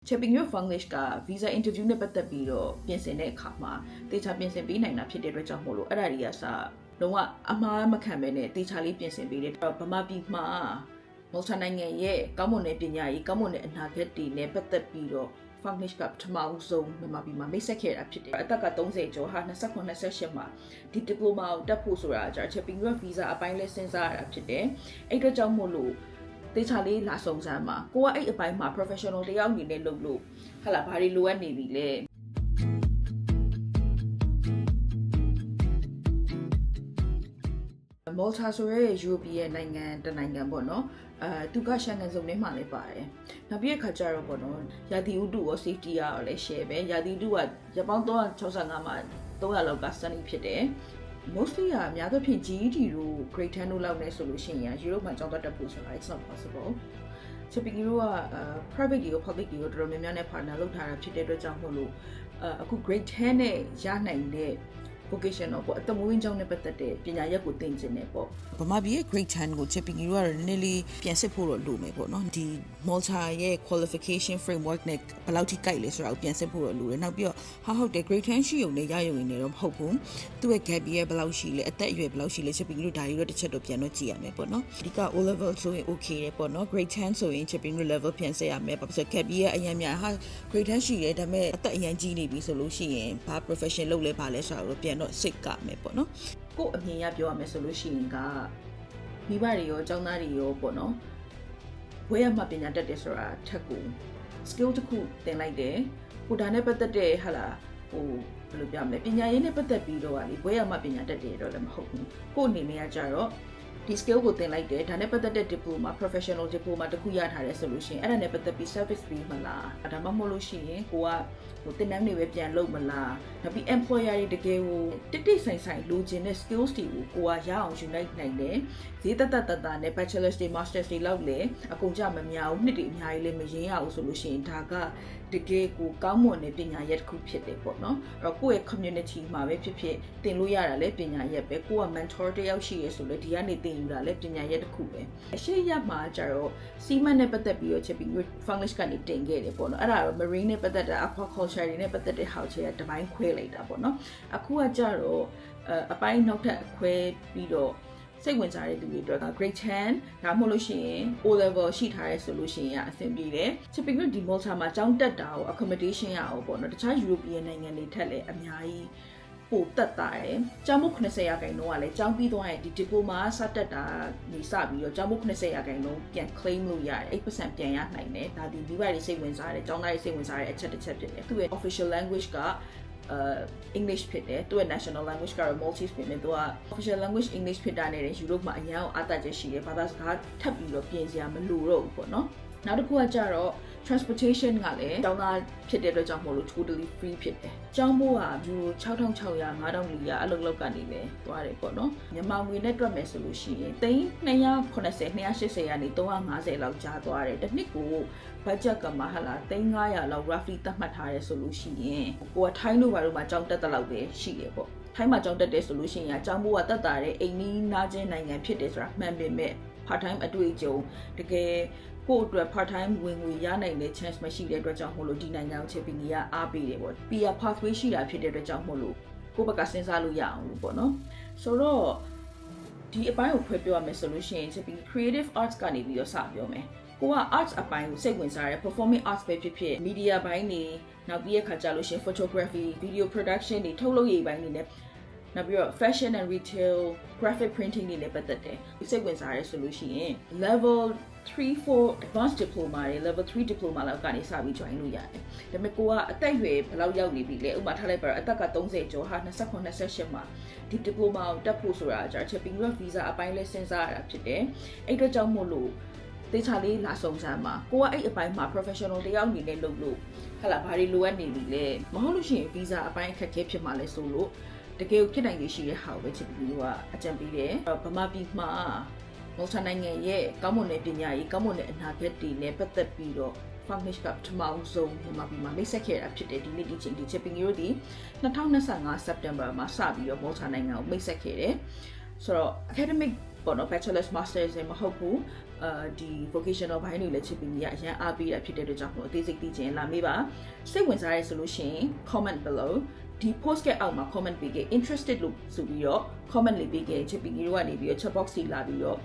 Chipping your Funglish က visa interview နဲ့ပတ်သက်ပြီးတော့ပြင်ဆင်တဲ့အခါမှာတေချာပြင်ဆင်ပေးနိုင်တာဖြစ်တဲ့အတွက်ကြောင့်မို့လို့အဲ့ဒါတွေကစလုံးဝအမှားမခံပဲနဲ့တေချာလေးပြင်ဆင်ပေးတယ်ဗမာပြည်မှာမော်ချာနိုင်ငံရဲ့ကောင်းမွန်တဲ့ပညာရေးကောင်းမွန်တဲ့အနာဂတ်တွေနဲ့ပတ်သက်ပြီးတော့ Funglish ကပထမဆုံးမြန်မာပြည်မှာမိတ်ဆက်ခဲ့တာဖြစ်တယ်အသက်က30ကျော်ဟာ29-28မှာဒီ diploma ကိုတက်ဖို့ဆိုတာကြာ Chipping your visa အပိုင်းလဲစဉ်းစားရတာဖြစ်တယ်အဲ့အတွက်ကြောင့်မို့လို့တေချာလေးလာစုံစမ်းမှာကိုကအဲ့အပိုင်းမှာ professional တယောက်အနေနဲ့လုပ်လို့ဟာလာဘာတွေလိုအပ်နေပြီလဲမော်တာဆိုရဲ European နိုင်ငံတနိုင်ငံပေါ့နော်သူကရှန်ကန်စုံထဲမှာလည်းပါတယ်နောက်ပြီးခါကျတော့ပေါ့နော်ရာသီဥတုရော safety ရောလည်း share ပဲရာသီဥတုကရပောင်း365မှာ300လောက်က sunny ဖြစ်တယ်mostly အများသဖြင့် GED တို့ grade 10တို့လောက်နဲ့ဆိုလို့ရှိရင် Europe မှာကျောင်းတက်ဖို့ဆိုတာ it's not possible Chipping တို့က private ကို public ကိုတော်တော်များများနဲ့ partner လုပ်ထားတာဖြစ်တဲ့အတွက်ကြောင့်မို့လို့အခု grade 10နဲ့ရနိုင်တဲ့ vocational ပေါ့အတမွေးကျောင်းနဲ့ပတ်သက်တဲ့ပညာရပ်ကိုသင်ကျင်တယ်ပေါ့ဗမာပြည်ရဲ့ grade 10ကို Chipping တို့ကတော့နည်းနည်းလေးပြန်စစ်ဖို့တော့လိုမယ်ပေါ့နော်ဒီ Malta ရဲ့ qualification framework နဲ့ဘယ်လောက်ထိကိုက်လဲဆိုတာကိုပြန်စစ်ဖို့တော့လိုတယ်နောက်ပြီးတော့ဟုတ်တယ် grade 10ရှိုံနဲ့ရရုံနေတော့မဟုတ်ဘူးသူ့ရဲ့ gap year ဘယ်လောက်ရှိလဲအသက်အရွယ်ဘယ်လောက်ရှိလဲ Chipping တို့ဒါတွေတော့တစ်ချက်တော့ပြန်တော့ကြည့်ရမယ်ပေါ့နော်အဓိက O level ဆိုရင် okay တယ်ပေါ့နော် grade 10ဆိုရင် Chipping တို့ level ပြန်ဆက်ရမယ်ဘာဖြစ်လဲ gap year အရင်များဟာ grade 10ရှိတယ်ဒါပေမဲ့အသက်အရင်ကြီးနေပြီဆိုလို့ရှိရင်ဘာ profession လုပ်လဲပါလဲဆိုတာတော့ပြန်တော့စိတ်ကမယ်ပေါ့နော်ကို့အမြင်ရပြောရမယ်ဆိုလို့ရှိရင်ကမိဘတွေရောကျောင်းသားတွေရောပေါ့နော်ဘွဲရမှပညာတတ်တယ်ဆိုတာထက်ကို skill တစ်ခုသင်လိုက်တယ်ကိုဒါနဲ့ပတ်သက်တဲ့ဟာလာဟိုဘယ်လိုပြောမလဲပညာရေးနဲ့ပတ်သက်ပြီးတော့ကလေဘွဲရမှပညာတတ်တယ်တော့လည်းမဟုတ်ဘူးကို့အနေနဲ့ကကြတော့ဒီ skill ကိုသင်လိုက်တယ်ဒါနဲ့ပတ်သက်တဲ့ diploma professional diploma တခုရထားတယ်ဆိုလို့ရှိရင်အဲ့ဒါနဲ့ပတ်သက်ပြီး service ပေးမလားဒါမှမဟုတ်လို့ရှိရင်ကိုကဟိုတင်နန်းတွေပဲပြန်လုပ်မလားနောက်ပြီး employer တွေတကယ်ကိုတိတ်ဆိုင်လိုချင်တဲ့ skills တွေကိုကိုကရအောင်ယူလိုက်နိုင်တယ်ဈေးတက်နဲ့ bachelor's တွေ master's တွေလောက်လေအကုန်ကြမများဘူးနှစ်တွေအများကြီးလည်းမရင်းရဘူးဆိုလို့ရှိရင်ဒါကတကယ်ကိုကောင်းမွန်တဲ့ပညာရပ်တစ်ခုဖြစ်တယ်ပေါ့နော်အဲ့တော့ကိုယ့်ရဲ့ community မှာပဲဖြစ်ဖြစ်သင်လို့ရတာလည်းပညာရပ်ပဲကိုက mentor တယောက်ရှိရဆိုလည်းဒီကနေသင်ယူတာလည်းပညာရပ်တစ်ခုပဲအရှိရမှာကျတော့စီမံနဲ့ပတ်သက်ပြီးတော့ Chipping Funglish ကနေတင်ခဲ့တယ်ပေါ့နော်အဲ့ဒါတော့ marine နဲ့ပတ်သက်တာ aquaculture တွေနဲ့ပတ်သက်တဲ့ဟောက်ချေကတပိုင်းခွဲလိုက်တာပေါ့နော်အခုကကျတော့အပိုင်းနောက်ထပ်ခွဲပြီးတော့စိတ်ဝင်စားတဲ့လူတွေအတွက်က grade 10ဒါမှမဟုတ်လို့ရှိရင် O level ရှိထားရဲဆိုလို့ရှိရင်အဆင်ပြေတယ် Chipping တို့ဒီ Malta မှာကျောင်းတက်တာကို accommodation ရအောင်ပေါ့နော်တခြား European နိုင်ငံတွေထက်လည်းအများကြီးပိုတက်တာရယ်ကျောင်းမှု90ရာခိုင်နှုန်းကလည်းကျောင်းပြီးသွားရင်ဒီ diploma စတက်တာနေစပြီးတော့ကျောင်းမှု90ရာခိုင်နှုန်းပြန် claim လို့ရတယ် 8% ပြန်ရနိုင်တယ်ဒါဒီမိဘတွေစိတ်ဝင်စားတယ်ကျောင်းသားတွေစိတ်ဝင်စားတဲ့အချက်တစ်ချက်ဖြစ်တယ်သူရဲ့ official language ကEnglish ဖြစ်တယ်သူ့ရဲ့ national language ကတော့ Maltese ဖြစ်တယ်သူက official language English ဖြစ်တာနဲ့ Europe မှာအများအောင်အားသာချက်ရှိတယ်ဘာသာစကားထပ်ပြီးတော့ပြင်စရာမလိုတော့ဘူးပေါ့နော်နောက်တစ်ခုကကြတော့ transportation ကလည်းကျောင်းသားဖြစ်တဲ့အတွက်ကြောင့်မို့လို့ totally free ဖြစ်တယ်။ကျောင်းမိုးကယူ6600 5400အလုပ်လောက်ကနေလည်းသွားတယ်ပေါ့နော်။မြန်မာငွေနဲ့တွက်မယ်ဆိုလို့ရှိရင်390 280ကနေ350လောက်ကျသွားတယ်။တစ်နှစ်ကို budget ကမှဟာလာ300လောက် roughly သတ်မှတ်ထားရဲဆိုလို့ရှိရင်ကိုကထိုင်းလိုဘာလို့မှကျောင်းတက်တဲ့လောက်ပဲရှိတယ်ပေါ့။ထိုင်းမှာကျောင်းတက်တယ်ဆိုလို့ရှိရင်ကျောင်းမိုးကတက်တာတဲ့အိမ်နီးနားချင်းနိုင်ငံဖြစ်တယ်ဆိုတာမှန်ပေမဲ့ part time အတွေ့အကြုံတကယ်ကို့အတွက် part time ဝင်ငွေရနိုင်တဲ့ chance မရှိတဲ့အတွက်ကြောင့်မို့လို့ဒီနိုင်ငံကို Chipping ကအားပေးတယ်ပေါ့ PR pathway ရှိတာဖြစ်တဲ့အတွက်ကြောင့်မို့လို့ကိုယ့်ဘက်ကစဉ်းစားလို့ရအောင်လို့ပေါ့နော်ဆိုတော့ဒီအပိုင်းကိုဖွင့်ပြရမယ်ဆိုလို့ရှိရင် Chipping creative arts ကနေပြီးတော့စပြောမယ်ကိုက arts အပိုင်းကိုစိတ်ဝင်စားတယ် performing arts ပဲဖြစ်ဖြစ် media ဘိုင်းနေနောက်ပြီးရခါကြလို့ရှိရင် photography video production တွေထုတ်လုပ်ရေးဘိုင်းနေနဲ့နောက်ပြီးတော့ fashion and retail graphic printing တွေလည်းပတ်သက်တယ်စိတ်ဝင်စားရဲဆိုလို့ရှိရင် level 3-4 advanced diploma တွေ level 3 diploma လောက်ကနေစပြီး join လို့ရတယ်ဒါပေမဲ့ကိုကအသက်အရွယ်ဘယ်လောက်ရောက်နေပြီလဲဥပမာထားလိုက်ပါတော့အသက်က30ကျော်ဟာ29-28မှာဒီ diploma ကိုတက်ဖို့ဆိုတာကြာ Chipping visa အပိုင်းလဲစဉ်းစားရတာဖြစ်တယ်အဲ့အတွက်ကြောင့်မို့လို့တေချာလေးလာစုံစမ်းမှာကိုကအဲ့အပိုင်းမှာ professional တယောက်အနေနဲ့လုပ်လို့ဟာလာဘာတွေလိုအပ်နေပြီလဲမဟုတ်လို့ရှိရင် visa အပိုင်းအခက်အခဲဖြစ်မှာလဲဆိုလို့တကယ်ဖြစ်နိုင်ရရှိတဲ့ဟာကိုပဲ Chipping ကအကြံပေးတယ်ဗမာပြည်မှာမော်ချာနိုင်ငံရဲ့ကောင်းမွန်တဲ့ပညာရေးကောင်းမွန်တဲ့အနာဂတ်တွေနဲ့ပတ်သက်ပြီးတော့ Funglish ကပထမဆုံးမြန်မာပြည်မှာမိတ်ဆက်ခဲ့တာဖြစ်တယ်ဒီနေ့ဒီချိန်ဒီ Chipping တို့ဒီ2025 September မှာစပြီးတော့မော်ချာနိုင်ငံကိုမိတ်ဆက်ခဲ့တယ်ဆိုတော့ academicပေါ့နော် bachelor's master's တွေမဟုတ်ဘူး ဒီ vocational ဘိုင်းတွေလည်းချစ်ပြီးရအရန်အားပေးတာဖြစ်တဲ့အတွက်ကြောင့်မို့အသေးစိတ်သိချင်လာမေးပါစိတ်ဝင်စားရဲဆိုလို့ရှိရင် comment below ဒီ post ကအောက်မှာ comment ပေးခဲ့ interested လို့ဆိုပြီးတော့ comment လေးပေးခဲ့ချစ်ပြီးကြီးတို့ကနေပြီးတော့ chat box ကြီးလာပြီးတော့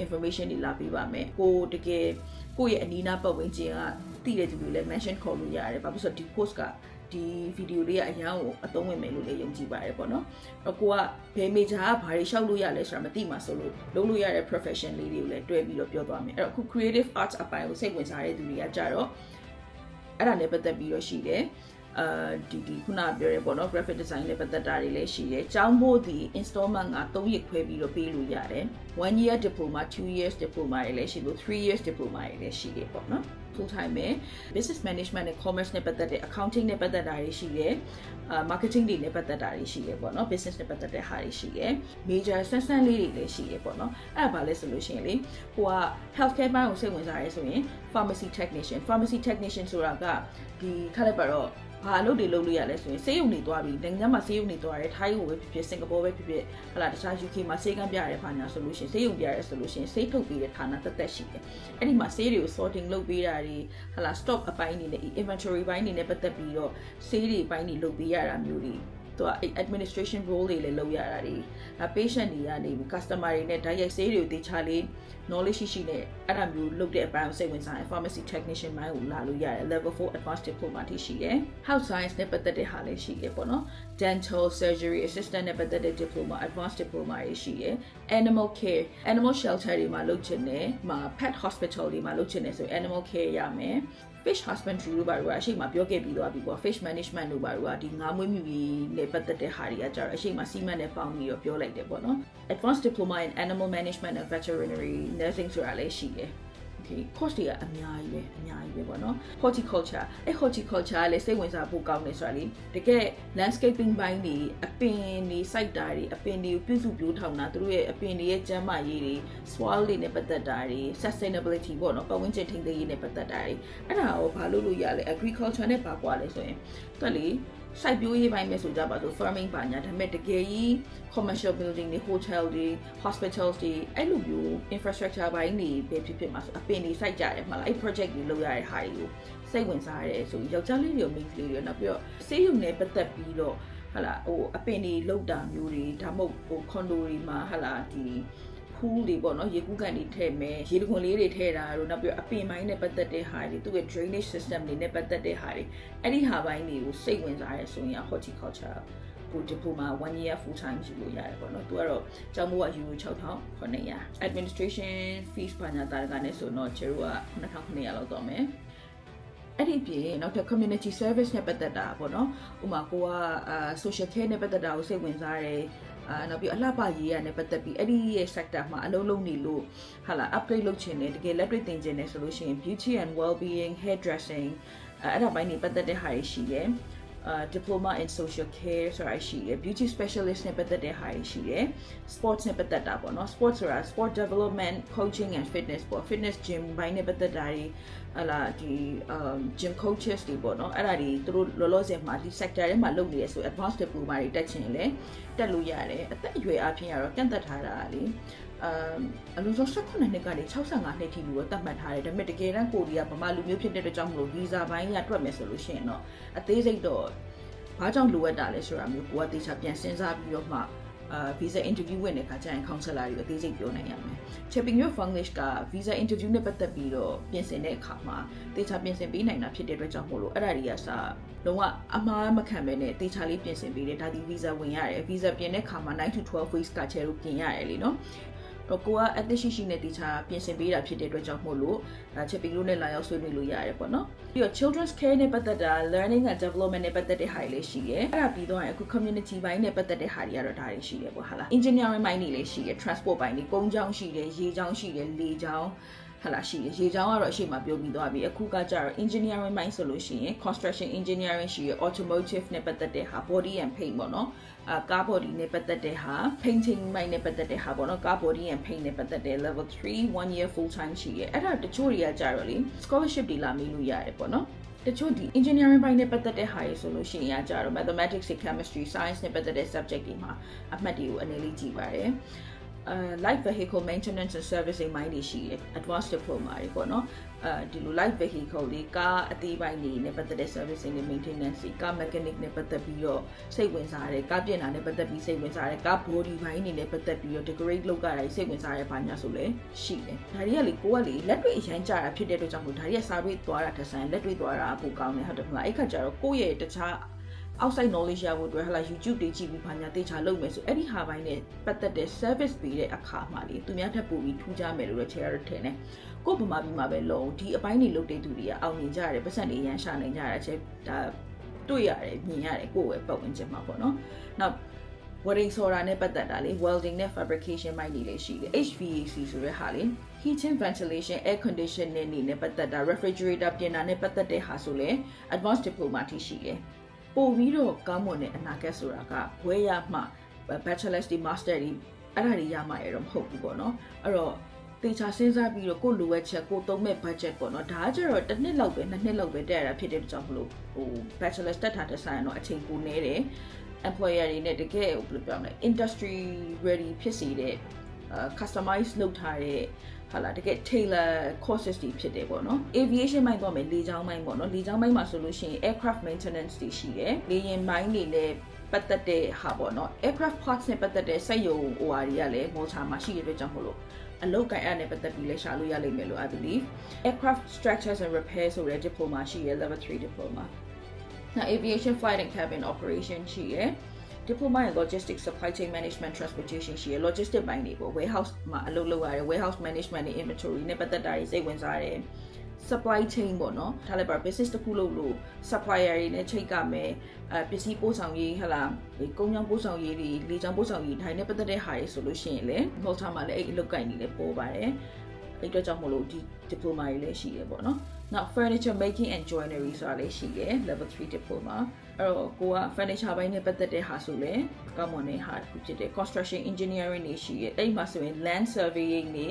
information တွေလာပေးပါမယ်ကိုတကယ်ကိုယ့်ရဲ့အနီးနားပတ်ဝန်းကျင်ကသိတဲ့သူတွေလည်း mention ခေါ်လို့ရတယ်ဘာဖြစ်လို့ဆိုတော့ဒီ post ကဒီဗီဒီယိုလေးကအရန်ကိုအသုံးဝင်မယ်လို့လည်းယုံကြည်ပါတယ်ပေါ့နော်အဲ့ကိုကဘယ် major ကဘာတွေရှောက်လို့ရလဲဆိုတာမသိမှဆိုလို့လုပ်လို့ရတဲ့ profession လေးတွေကိုလည်းတွဲပြီးတော့ပြောသွားမယ်အဲ့တော့အခု creative arts အပိုင်းကိုစိတ်ဝင်စားတဲ့သူတွေကကြတော့အဲ့ဒါနဲ့ပတ်သက်ပြီးတော့ရှိတယ်ဒီခုနပြောရဲပေါ့နော် graphic design နဲ့ပတ်သက်တာတွေလည်းရှိတယ်။ကျောင်းဖို့ဒီ installment က3ရက်ခွဲပြီးတော့ပေးလို့ရတယ်။ 1 year diploma, 2 years diploma တွေလည်းရှိလို့ 3 years diploma တွေလည်းရှိတယ်ပေါ့နော်။ full time ပဲ business management နဲ့ commerce နဲ့ပတ်သက်တဲ့ accounting နဲ့ပတ်သက်တာတွေရှိတယ်။ marketing တွေနဲ့ပတ်သက်တာတွေရှိတယ်ပေါ့နော် business နဲ့ပတ်သက်တဲ့ဟာတွေရှိတယ်။ major ဆန်းလေးတွေလည်းရှိတယ်ပေါ့နော်။အဲ့ဒါဘာလဲဆိုလို့ရှိရင်လေဟိုက healthcare ဘိုင်းကိုစိတ်ဝင်စားရဲဆိုရင် pharmacy technician ဆိုတာကဒီခါလိုက်ပါတော့ဘာလုပ်တွေလုပ်လို့ရလဲဆိုရင်ဆေးရုံတွေသွားပြီးနိုင်ငံမှာဆေးရုံတွေသွားတယ်ထိုင်းကိုပဲဖြစ်ဖြစ်စင်ကာပူပဲဖြစ်ဖြစ်ဟလာတခြား UK မှာဆေးကမ်းပြရဲဘာညာဆိုလို့ရှိရင်ဆေးရုံပြရဲဆိုလို့ရှိရင်ဆေးထုတ်ပေးတဲ့ဌာနတက်တက်ရှိတယ်အဲ့ဒီမှာဆေးတွေကို sorting လုပ်ပေးတာတွေဟလာ stock အပိုင်းတွေနဲ့ inventory ဘိုင်းတွေနဲ့ပတ်သက်ပြီးတော့ဆေးတွေဘိုင်းတွေလုပ်ပေးရတာမျိုးတွေသူက administration role တွေလည်းလုပ်ရတာတွေ patient တွေကနေ customer တွေနဲ့ direct ဆေးတွေကိုတေချာလေး knowledge ရှိနဲ့အဲ့ဒါမျိုးလုပ်တဲ့အပိုင်းကိုစိတ်ဝင်စားရင် pharmacy technician ဘိုင်းကိုလာလို့ရတယ် level 4 advanced diploma ထိရှိတယ် health science နဲ့ပတ်သက်တဲ့ဟာလည်းရှိတယ်ပေါ့နော် dental surgery assistant နဲ့ပတ်သက်တဲ့ diploma advanced diploma တွေရှိတယ် animal care animal shelter တွေမှာလုပ်ချင်တယ်pet hospital တွေမှာလုပ်ချင်တယ်ဆို animal care ရမယ် fish husbandry တို့ဘာလို့အရှိမပြောခဲ့ပြီးတော့ပြီပေါ့ fish management တို့ဘာလို့ဒီငါးမွေးမြူရေးနဲ့ပတ်သက်တဲ့ဟာတွေကကြတော့အရှိမစီမံနဲ့ပေါင်းပြီးတော့ပြောလိုက်တယ်ပေါ့နော် advanced diploma in animal management and veterinary nursing ဆိုတာလည်းရှိတယ်Okay, course တွေကအများကြီးပဲပေါ့နော် horticulture horticulture ကလည်းစိတ်ဝင်စားဖို့ကောင်းတယ်ဆိုတာလေတကယ် landscaping ဘိုင်းတွေအပင်တွေစိုက်တာတွေအပင်တွေကိုပြုစုပြောထောင်တာသူတို့ရဲ့အပင်တွေရဲ့ကျန်းမာရေးတွေ soil တွေနဲ့ပတ်သက်တာတွေ sustainability ပေါ့နော်ပတ်ဝန်းကျင်ထိန်းသိမ်းရေးနဲ့ပတ်သက်တာတွေအဲ့ဒါကိုဘာလို့ရလဲ agriculture နဲ့ပါကွာလဲဆိုရင်တွက်လေစိုက်ပျိုးရေးပိုင်းပဲဆိုကြပါစို့ farming ပါညာဒါပေမဲ့တကယ်ကြီး commercial building တွေ hotel တွေ hospitals တွေအဲ့လိုမျိုး infrastructure ဘိုင်းတွေပဲဖြစ်မှာဆိုအပင်တွေစိုက်ကြတယ်မှလားအဲ့ project တွေလုပ်ရတဲ့ဟာတွေကိုစိတ်ဝင်စားရတယ်ဆိုယောက်ျားလေးတွေမိန်းကလေးတွေနောက်ပြီးတော့ဆေးရုံနဲ့ပတ်သက်ပြီးတော့ဟာလာဟိုအပင်တွေလောက်တာမျိုးတွေဒါမှမဟုတ်ဟို condo တွေမှာဟာလာဒီpool တွေပေါ့နော်ရေကူးကန်တွေထည့်မယ်ရေတခွန်လေးတွေထည့်တာတို့နောက်ပြီးအပင်ပိုင်းနဲ့ပတ်သက်တဲ့ဟာတွေသူ့ရဲ့ drainage system တွေနဲ့ပတ်သက်တဲ့ဟာတွေအဲ့ဒီဟာပိုင်းတွေကိုစိတ်ဝင်စားရဲဆိုရင် horticulture ကို diploma 1 year full time ယူလို့ရတယ်ပေါ့နော်သူကတော့ကျောင်းမိုးက euro 6,900 administration fees ဘာညာတာကနေဆိုတော့ကျတို့က 9,900 လောက်တော့မယ်အဲ့ဒီပြင်နောက်ထပ် community service နဲ့ပတ်သက်တာပေါ့နော်ဥပမာကိုကsocial care နဲ့ပတ်သက်တာကိုစိတ်ဝင်စားတယ်နောက်ပြီးအလှပရေးရနဲ့ပတ်သက်ပြီးအဲ့ဒီရဲ့ sector မှာအလုံးလုံးနေလို့ဟာလာ upgrade လုပ်ချင်တယ်တကယ်လက်တွေ့သင်ချင်တယ်ဆိုလို့ရှိရင် beauty and well-being hairdressing အဲ့ဒါပိုင်းတွေပတ်သက်တဲ့ဟာတွေရှိတယ် diploma in social care ဆိုတာရှိတယ် beauty specialist နဲ့ပတ်သက်တဲ့ဟာတွေရှိတယ် sports နဲ့ပတ်သက်တာပေါ့နော် sports ဆိုတာ sport development coaching and fitness ပေါ့ fitness gym ဘိုင်းနဲ့ပတ်သက်တာတွေဟလာဒီ gym coaches တွေပေါ့နော်အဲ့ဒါတွေသူတို့လောလောဆယ်မှာဒီ sector ထဲမှာလုပ်နေရဆို advanced diploma တွေတက်ချင်လဲတက်လို့ရတယ်အသက်အရွယ်အပြင်ကတော့ကန့်သက်ထားတာလေအလူဆုံး18နှစ်ကနေ65နှစ်ထိလို့သတ်မှတ်ထားတယ်ဒါပေမဲ့တကယ်တမ်းကိုရီးယားဗမာလူမျိုးဖြစ်တဲ့အတွက်ကြောင့်မလို့ဗီဇာပိုင်းရတွက်မယ်ဆိုလို့ရှိရင်တော့အသေးစိတ်တော့ဘာကြောင့်လိုအပ်တာလဲဆိုတာမျိုးကိုကတေချာပြန်စဉ်းစားပြီးတော့မှvisa interview ဝင်တဲ့အခါကျရင် counselor တွေအသေးစိတ်ပြောနိုင်ရမယ် Chipping Your English က visa interview နဲ့ပတ်သက်ပြီးတော့ပြင်ဆင်တဲ့အခါမှာတေချာပြင်ဆင်ပေးနိုင်တာဖြစ်တဲ့အတွက်ကြောင့်မို့လို့အဲ့ဒါတွေကစလုံးဝအမှားမခံပဲနဲ့တေချာလေးပြင်ဆင်ပေးတယ်ဒါဒီ visa ဝင်ရတယ် visa ပြင်တဲ့အခါမှာ9 to 12 weeks ကချဲလို့ပြင်ရတယ်လीနော်တော့ကိုကအသက်ရှိနဲ့တေချာပြင်ဆင်ပေးတာဖြစ်တဲ့အတွက်ကြောင့်မို့လို့Chipping လို့နဲ့လာရောက်ဆွေးနွေးလို့ရတယ်ပေါ့နော်ပြီးတော့ children's care နဲ့ပတ်သက်တာ learning and development နဲ့ပတ်သက်တဲ့ဟာတွေလည်းရှိတယ်အဲ့ဒါပြီးတော့အခု community ဘိုင်းနဲ့ပတ်သက်တဲ့ဟာတွေကတော့ဒါတွေရှိတယ်ပေါ့ဟာလား engineering ဘိုင်းတွေလည်းရှိတယ် transport ဘိုင်းတွေကုန်ကြောင်းရှိတယ်ရေကြောင်းရှိတယ်လေကြောင်းဟာလာရှိတယ်ရေကြောင်းကတော့အရှိမပြောပြီးသွားပြီအခုကကြတော့ engineering ဘိုင်းဆိုလို့ရှိရင် construction engineering ရှိရ automotive နဲ့ပတ်သက်တဲ့ဟာ body and paint ပေါ့နော်ကား body နဲ့ပတ်သက်တဲ့ဟာ painting ဘိုင်းနဲ့ပတ်သက်တဲ့ဟာပေါ့နော်ကား body and paint နဲ့ပတ်သက်တဲ့ level 3 1 year full time ရှိရအဲ့ဒါတချို့တွေကကြတော့လေ scholarship တွေလာမေးလို့ရတယ်ပေါ့နော်တချို့ဒီ engineering ဘိုင်းနဲ့ပတ်သက်တဲ့ဟာတွေဆိုလို့ရှိရင်ကြတော့ mathematics chemistry science နဲ့ပတ်သက်တဲ့ subject တွေမှာအမှတ်တွေကိုအနေလေးကြည့်ပါတယ် light vehicle maintenance and servicing မိုင်းတွေရှိတယ် advanced diploma တွေပေါ့နော်ဒီလို light vehicle တွေကားအသေးပိုင်းတွေနဲ့ပတ်သက်တဲ့ servicing တွေ maintenance တွေကား mechanic နဲ့ပတ်သက်ပြီးတော့စိတ်ဝင်စားတယ်ကားပြင်တာနဲ့ပတ်သက်ပြီးစိတ်ဝင်စားတယ်ကား body ပိုင်းတွေနဲ့ပတ်သက်ပြီးတော့ decorate လုပ်ကြတာစိတ်ဝင်စားတဲ့ဘာညာဆိုလဲရှိတယ်ဒါတွေကလေကိုကလေလက်တွေ့အရင်ကြတာဖြစ်တဲ့အတွက်ကြောင့်မို့ဒါတွေကစာတွေ့သွားတာတစ်ဆန်လက်တွေ့သွားတာပိုကောင်းတယ်ဟုတ်တယ်မလားအဲ့ခါကျတော့ကိုယ့်ရဲ့တခြားoutside knowledge ရဖို့အတွက်ဟလာ YouTube တွေကြည့်ပြီးဘာညာသိချာလုပ်မယ်ဆိုအဲ့ဒီဟာပိုင်းနဲ့ပတ်သက်တဲ့ service ပေးတဲ့အခါမှာလေသူများထပ်ပို့ပြီးထူးခြားမယ်လို့လည်း share ထင်တယ်ကို့ဗမာပြည်မှာပဲလုံးဒီအပိုင်းတွေလုပ်တဲ့သူတွေကအောင်မြင်ကြရတယ်ပတ်စံတွေရန်ရှာနိုင်ကြရတယ်ချက်ဒါတွေ့ရတယ်မြင်ရတယ်ကိုယ့်ရဲ့ပတ်ဝန်းကျင်မှာပေါ့နော်နောက် welding ဆိုတာနဲ့ပတ်သက်တာလေ welding နဲ့ fabrication ပိုင်းတွေလည်းရှိတယ် HVAC ဆိုတဲ့ဟာလေ heating ventilation air conditioning တွေနဲ့ပတ်သက်တာ refrigerator ပြင်တာနဲ့ပတ်သက်တဲ့ဟာဆိုလဲ advanced diploma ထိရှိတယ်ပို့ပြီးတော့ကောင်းမွန်တဲ့အနာဂတ်ဆိုတာကဘွဲရမှ bachelor's ဒီ master ဒီအဲ့ဒါတွေရမှရတော့မဟုတ်ဘူးပေါ့နော်အဲ့တော့တေချာစဉ်းစားပြီးတော့ကိုလိုအပ်ချက်ကိုသုံးမဲ့ budget ပေါ့နော်ဒါကကျတော့တစ်နှစ်လောက်ပဲနှစ်နှစ်လောက်ပဲတက်ရတာဖြစ်တဲ့ကြောင့်မလို့ဟို bachelor's တက်တာတက်ဆိုင်တော့အချိန်ပိုနေတယ် employer တွေနဲ့တကယ်ဘယ်လိုပြောမလဲ industry ready ဖြစ်စေတဲ့customize လုပ်ထားတဲ့ဟာလာတကယ် tailor courses တွေဖြစ်တယ်ပေါ့နော် aviation မိုင်းတော့မယ်လေကြောင်းမိုင်းပေါ့နော်လေကြောင်းမိုင်းမှာဆိုလို့ရှိရင် aircraft maintenance တွေရှိတယ်လေယာဉ်မိုင်းတွေနဲ့ပတ်သက်တဲ့ဟာပေါ့နော် aircraft parts နဲ့ပတ်သက်တဲ့စက်ရုံ OR တွေကလည်းမော်ချာမှာရှိရတဲ့အတွက်ကြောင့်မို့လို့အလုပ်ကိုင်အားနဲ့ပတ်သက်ပြီးလည်းရှာလို့ရလိမ့်မယ်လို့ I believe aircraft structures and repairs ဆိုတဲ့ diploma ရှိရ level 3 diploma now aviation flight and cabin operation ရှိရdiploma in logistics supply chain management transportation ရှိရ logistic ပိုင်းတွေပေါ့ warehouse မှာအလုပ်လုပ်ရတယ် warehouse management နဲ့ inventory နဲ့ပတ်သက်တာတွေစိတ်ဝင်စားတယ် supply chain ပေါ့နော်ထားလိုက်ပါ business တစ်ခုလုပ်လို့ supplier တွေနဲ့ချိတ်ကမယ်ပစ္စည်းပို့ဆောင်ရေးဟလာကုန်ကြောင်ပို့ဆောင်ရေးတွေလေကြောင်ပို့ဆောင်ရေးဒါနဲ့ပတ်သက်တဲ့ဟာတွေဆိုလို့ရှိရင်လေ Malta မှာလည်းအဲ့အလုပ်ကိုင်နေလည်းပေါ်ပါတယ်အဲ့တော့ကြောင့်မလို့ဒီ diploma တွေလည်းရှိရပေါ့နော်နောက် furniture making and joinery ဆိုတာလည်းရှိရ level 3 diploma အဲ့တော့ကိုက furniture ဘိုင်းနဲ့ပတ်သက်တဲ့ဟာဆိုလည်းကောင်းမွန်တဲ့ဟာတစ်ခုဖြစ်တယ် construction engineering တွေရှိရအဲ့မှာဆိုရင် land surveying တွေ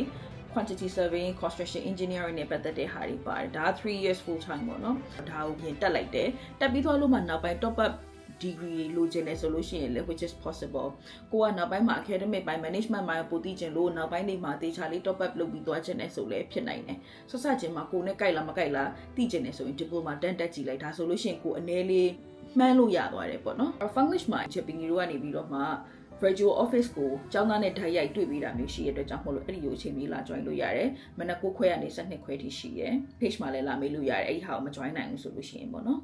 quantity surveying construction engineering နဲ့ပတ်သက်တဲ့ဟာတွေပါတယ်ဒါ3 years full time ပေါ့နော်ဒါကိုပြင်တက်လိုက်တယ်တက်ပြီးသွားလို့မှနောက်ပိုင်း top up degree လိုချင်တယ်ဆိုလို့ရှိရင်လည်း which is possible ကိုကနောက်ပိုင်းမှာ academic ပိုင်း management မှာပိုသိချင်လို့နောက်ပိုင်းတွေမှာတေချာလေး top up လုပ်ပြီးသွားချင်တယ်ဆိုလည်းဖြစ်နိုင်တယ်ဆက်စချင်းမှာကိုနဲ့ကြိုက်လားမကြိုက်လားသိချင်တယ်ဆိုရင် diploma တန်းတက်ကြည့်လိုက်ဒါဆိုလို့ရှိရင်ကိုအနည်းလေးမှန်းလို့ရသွားတယ်ပေါ့နော် Funglish မှာ Chipping တို့ကနေပြီးတော့မှ virtual office ကိုကျောင်းသားနဲ့ဓာတ်ရိုက်တွေ့ပြီးတာမျိုးရှိရတဲ့အတွက်ကြောင့်မို့လို့အဲ့ဒီကိုအချိန်ကြီးလာ join လို့ရတယ်မနက်9ခွဲကနေ12ခွဲထိရှိရယ် page မှာလည်းလာမေးလို့ရတယ်အဲ့ဒီဟာကိုမ join နိုင်ဘူးဆိုလို့ရှိရင်ပေါ့နော်